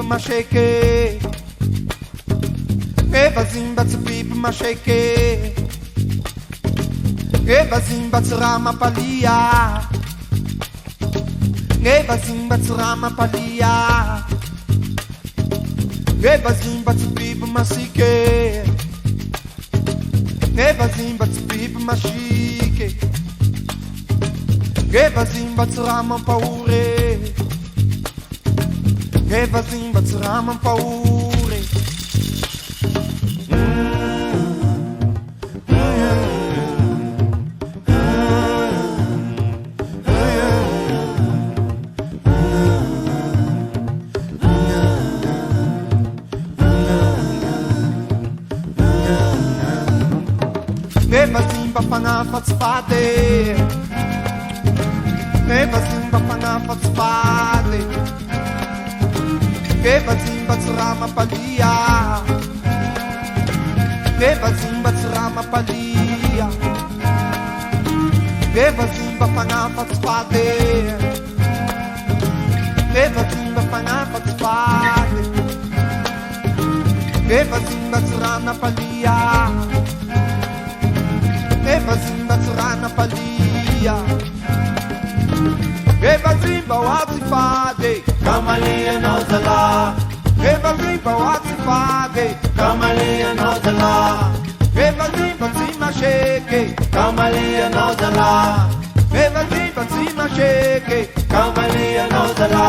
Ma shake it. Eva zimba tsupipa ma shake it. Eva zimba tsrama palia. Eva zimba tsrama palia. Eva zimba tsupipa ma shake. Eva zimba tsupipa ma shake. Eva zimba tsrama paure. Eva zimba tsrama paure. Eva zimba panafa spade. Eva zimba panafa spade. Eva zimba tsrama palia. Eva zimba tsrama palia. Eva zimba panafa spade. Eva zimba panafa spade. Eva zimba tsrana palia. Eva zimba tsrana palia. Eva zimba watsifade. Kamalia no zala. Eva zimba watsifade. Kamalia no zala. Eva zimba zima shake. Kamalia no zala. Eva zimba zima shake. Kamalia no zala.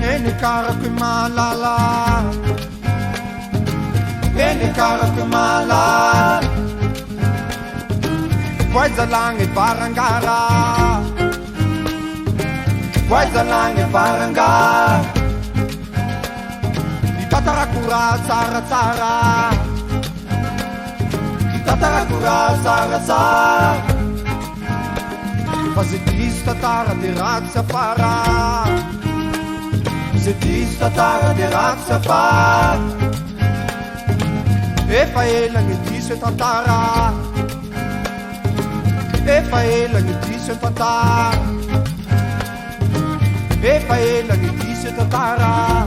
Ene cara che malala. Ene cara che mala. Quaisa lang e barangara. Quaisa lang e barangara. Di tatarakura zara zara. Di tatarakura zara zara. Fasetista tara di razza farà. Se ti statara di razza fa. E faela che ti se tantara. E faela che ti se tantara. E faela che ti se tantara.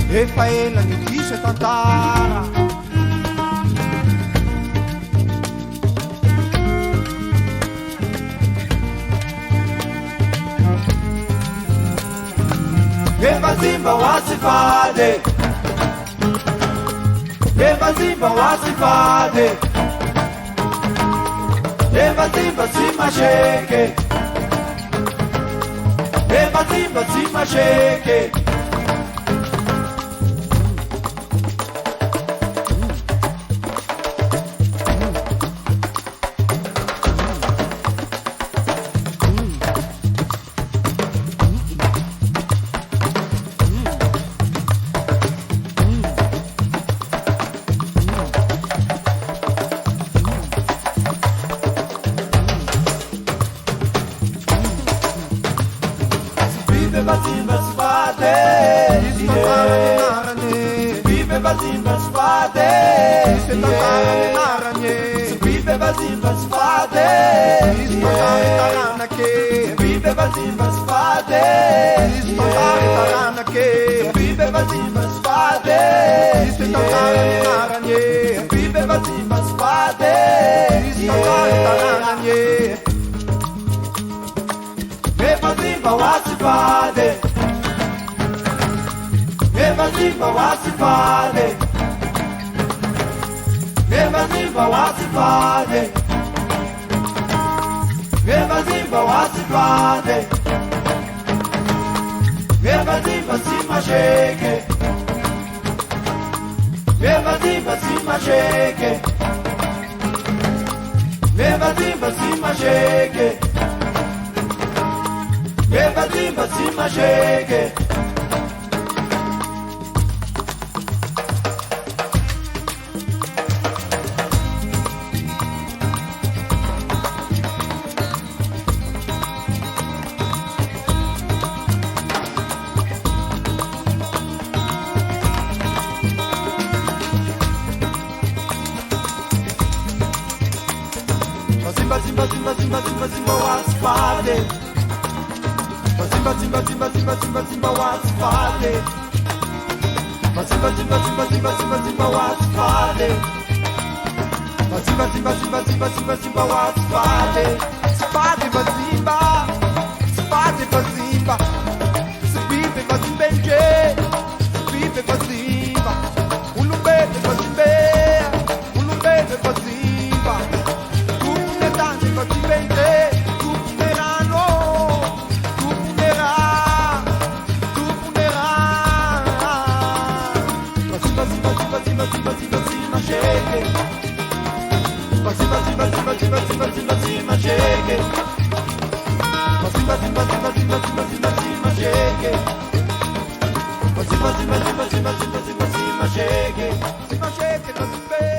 E faela che ti se tantara. Eva zimba wasifade. Eva zimba wasifade. Eva zimba zima shake. Eva zimba zima shake. Ngevazimba wasifade Ngevazimba wasifade Ngevazimba simasheke Ngevazimba simasheke Ngevazimba simasheke Ngevazimba simasheke Simba wasifade Simba wasifade Simba wasifade Simba wasifade Sifade bazimba Sifade bazimba Sibibe bazimbenje Sibibe bazimba Ulumbebe bazimbe Ulumbebe bazimba Tu puneras, tu puneras, tu puneras. Basima shake. Basima shake. Basima shake. Basima shake.